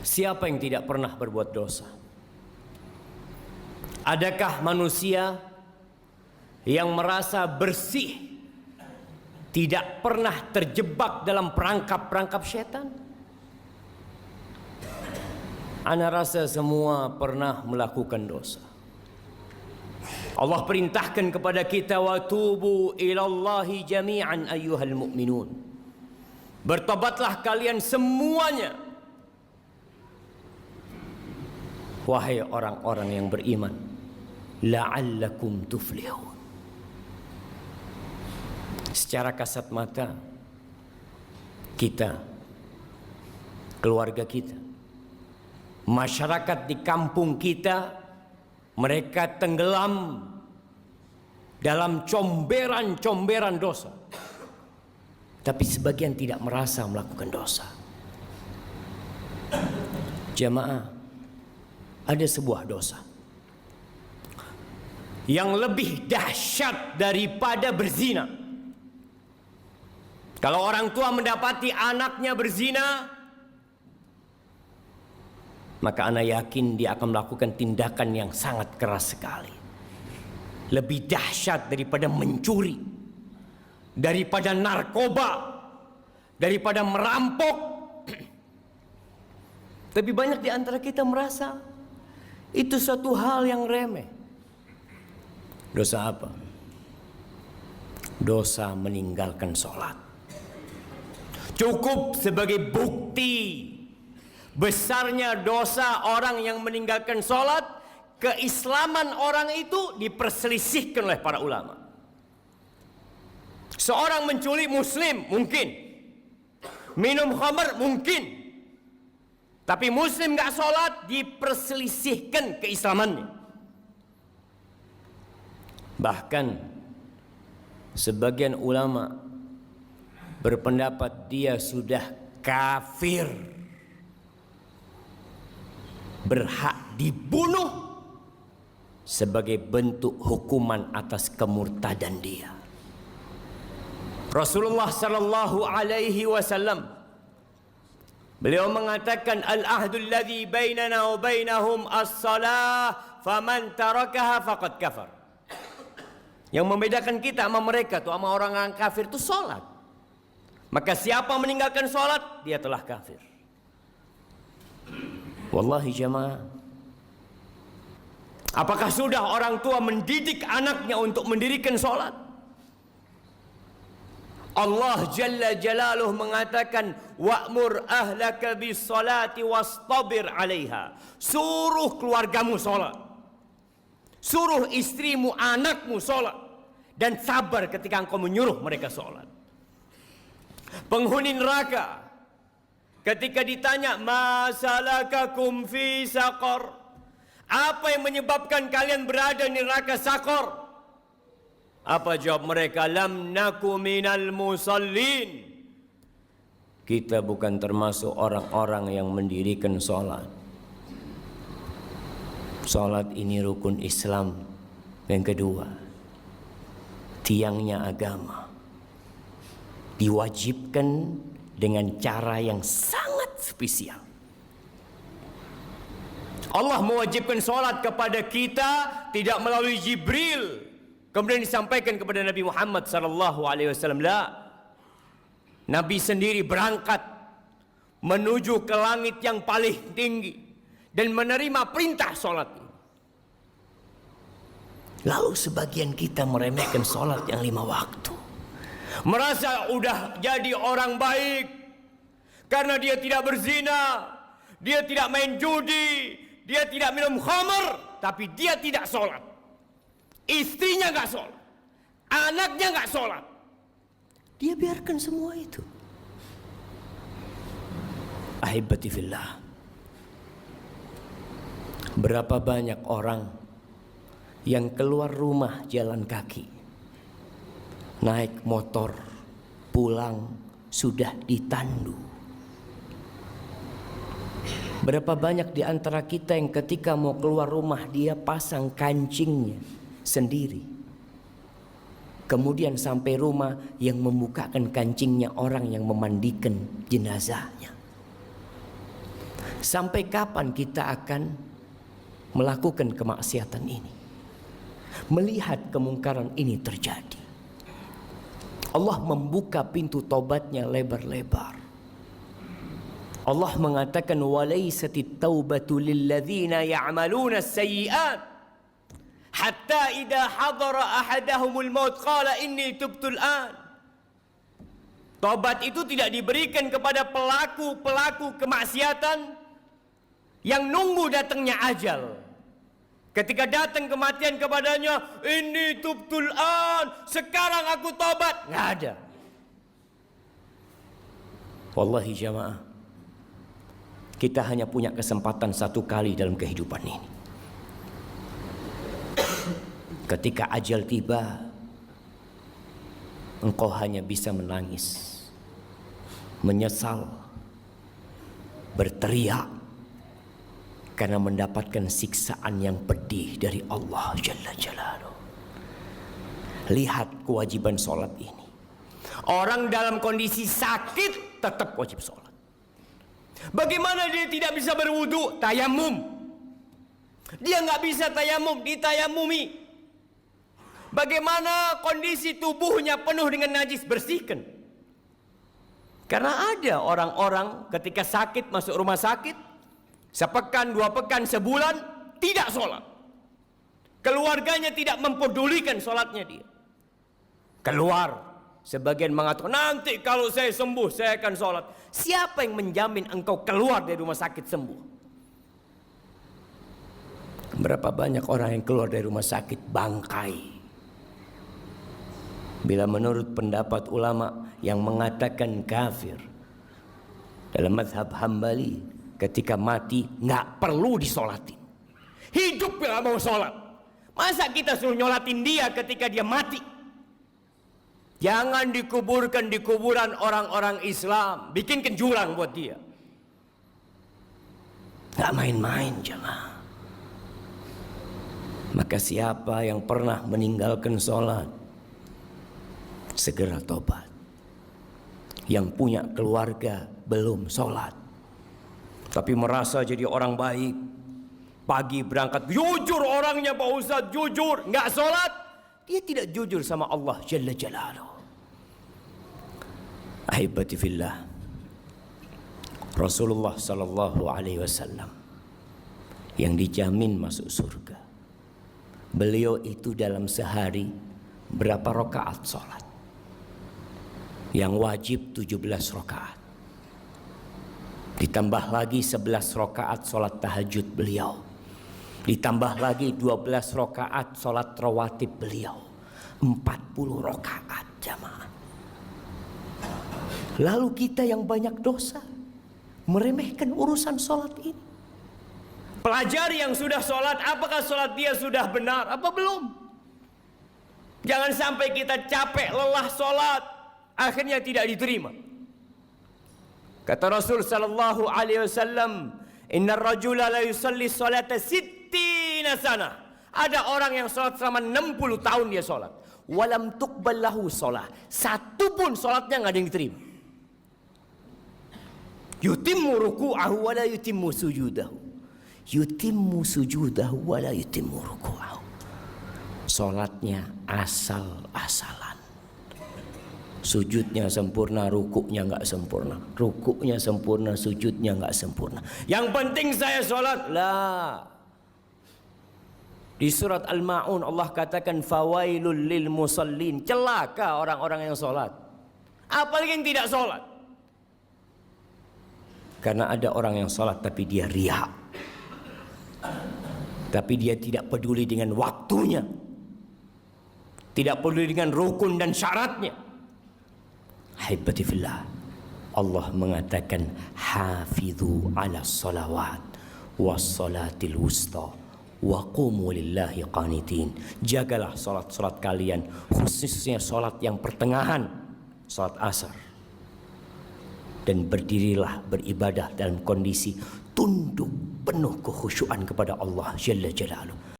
Siapa yang tidak pernah berbuat dosa? Adakah manusia yang merasa bersih, tidak pernah terjebak dalam perangkap-perangkap setan? Ana rasa semua pernah melakukan dosa. Allah perintahkan kepada kita, wa tubu ilallahi jami'an ayyuhal mu'minun. Bertobatlah kalian semuanya, wahai orang-orang yang beriman, la'allakum tuflihun. Secara kasat mata, kita, keluarga kita, masyarakat di kampung kita, mereka tenggelam dalam comberan-comberan dosa. Tapi sebagian tidak merasa melakukan dosa. Jamaah, ada sebuah dosa yang lebih dahsyat daripada berzina. Kalau orang tua mendapati anaknya berzina, maka anak yakin dia akan melakukan tindakan yang sangat keras sekali. Lebih dahsyat daripada mencuri, daripada narkoba, daripada merampok. Tapi banyak di antara kita merasa itu suatu hal yang remeh. Dosa apa? Dosa meninggalkan sholat. Cukup sebagai bukti besarnya dosa orang yang meninggalkan sholat, keislaman orang itu diperselisihkan oleh para ulama. Seorang menculik muslim mungkin, minum khamr mungkin, tapi muslim gak sholat, diperselisihkan keislamannya. Bahkan sebagian ulama berpendapat dia sudah kafir, berhak dibunuh sebagai bentuk hukuman atas kemurtadan dia. Rasulullah sallallahu alaihi wasallam, beliau mengatakan, al-ahdul ladzi bainana wa bainahum as-salah faman tarakaha faqad kafar. Yang membedakan kita sama mereka tuh, sama orang yang kafir itu salat. Maka siapa meninggalkan salat, dia telah kafir. Wallahi jamaah, apakah sudah orang tua mendidik anaknya untuk mendirikan salat? Allah Jalla Jalaluh mengatakan, wa'mur ahlaka bis salati wastabir 'alaiha. Suruh keluargamu salat, suruh istrimu, anakmu salat, dan sabar ketika engkau menyuruh mereka salat. Penghuni neraka ketika ditanya, masalakakum fi saqar, apa yang menyebabkan kalian berada di neraka Saqar? Apa jawab mereka? Lam naku minal musallin. Kita bukan termasuk orang-orang yang mendirikan salat. Salat ini rukun Islam yang kedua, tiangnya agama. Diwajibkan dengan cara yang sangat spesial. Allah mewajibkan salat kepada kita tidak melalui Jibril kemudian disampaikan kepada Nabi Muhammad sallallahu alaihi wasallam. Nabi sendiri berangkat menuju ke langit yang paling tinggi dan menerima perintah salat. Lalu sebagian kita meremehkan salat yang 5 waktu. Merasa udah jadi orang baik karena dia tidak berzina, dia tidak main judi, dia tidak minum khamr, tapi dia tidak sholat. Istrinya gak sholat, anaknya gak sholat, dia biarkan semua itu. Ahibati fillah, berapa banyak orang yang keluar rumah jalan kaki, naik motor, pulang sudah ditandu. Berapa banyak di antara kita yang ketika mau keluar rumah dia pasang kancingnya sendiri. Kemudian sampai rumah yang membukakan kancingnya orang yang memandikan jenazahnya. Sampai kapan kita akan melakukan kemaksiatan ini, melihat kemungkaran ini terjadi? Allah membuka pintu tobatnya lebar-lebar. Allah mengatakan walaisatit taubatu lilladzina ya'maluna as-sayyi'at hatta idza hadara ahadahumul maut qala inni tubtul an. Tobat itu tidak diberikan kepada pelaku-pelaku kemaksiatan yang nunggu datangnya ajal. Ketika datang kematian kepadanya, ini tubtul an, sekarang aku tobat. Nggak ada. Wallahi jamaah, kita hanya punya kesempatan satu kali dalam kehidupan ini. Ketika ajal tiba, engkau hanya bisa menangis, menyesal, berteriak, karena mendapatkan siksaan yang pedih dari Allah Jalla Jalaluhu. Lihat kewajiban sholat ini. Orang dalam kondisi sakit tetap wajib sholat. Bagaimana dia tidak bisa berwudu? Tayamum. Dia nggak bisa tayamum, ditayamumi. Bagaimana kondisi tubuhnya penuh dengan najis? Bersihkan. Karena ada orang-orang ketika sakit masuk rumah sakit, sepekan, 2 pekan, sebulan tidak sholat. Keluarganya tidak mempedulikan sholatnya dia. Keluar, sebagian mengatakan nanti kalau saya sembuh saya akan sholat. Siapa yang menjamin engkau keluar dari rumah sakit sembuh? Berapa banyak orang yang keluar dari rumah sakit bangkai. Bila menurut pendapat ulama yang mengatakan kafir dalam mazhab Hambali, ketika mati nggak perlu disolatin. Hidup nggak mau sholat. Masa kita suruh nyolatin dia ketika dia mati? Jangan dikuburkan di kuburan orang-orang Islam. Bikinkan jurang buat dia. Nggak main-main jemaah. Maka siapa yang pernah meninggalkan sholat, segera tobat. Yang punya keluarga belum sholat, tapi merasa jadi orang baik, pagi berangkat, jujur orangnya Pak Ustadz, jujur, nggak sholat, dia tidak jujur sama Allah Jalla Jalaluhu. Ahibati fillah, Rasulullah Sallallahu Alaihi Wasallam yang dijamin masuk surga, beliau itu dalam sehari berapa rakaat sholat? Yang wajib 17 rakaat. Ditambah lagi 11 rakaat sholat tahajud beliau. Ditambah lagi 12 rakaat sholat rawatib beliau. 40 rakaat jamaah. Lalu kita yang banyak dosa meremehkan urusan sholat ini. Pelajari yang sudah sholat, apakah sholat dia sudah benar apa belum? Jangan sampai kita capek lelah sholat, akhirnya tidak diterima. Kata Rasul sallallahu alaihi wasallam, "Innar rajula la yusalli salata 60 sana." Ada orang yang salat selama 60 tahun dia salat. Walam tuqbal lahu shalah. Satu pun salatnya enggak ada yang diterima. Yutimmu ruku'ahu wa la yutimmu sujudahu. Yutimmu sujudahu wa la yutimmu ruku'ahu. Salatnya asal-asalan. Sujudnya sempurna, rukuknya nggak sempurna. Rukuknya sempurna, sujudnya nggak sempurna. Yang penting saya sholat. Lah. Di surat Al-Ma'un Allah katakan fawailul lil musallin. Celaka orang-orang yang sholat. Apalagi yang tidak sholat. Karena ada orang yang sholat tapi dia riya. Tapi dia tidak peduli dengan waktunya. Tidak peduli dengan rukun dan syaratnya. Haibati fillah, Allah mengatakan hafidhu ala salawat was salatil wusta wa qumu lillahi qanitin. Jagalah salat-salat kalian, khususnya salat yang pertengahan, salat asar. Dan berdirilah beribadah dalam kondisi tunduk penuh kekhusyuan kepada Allah Jalla Jalaluhu.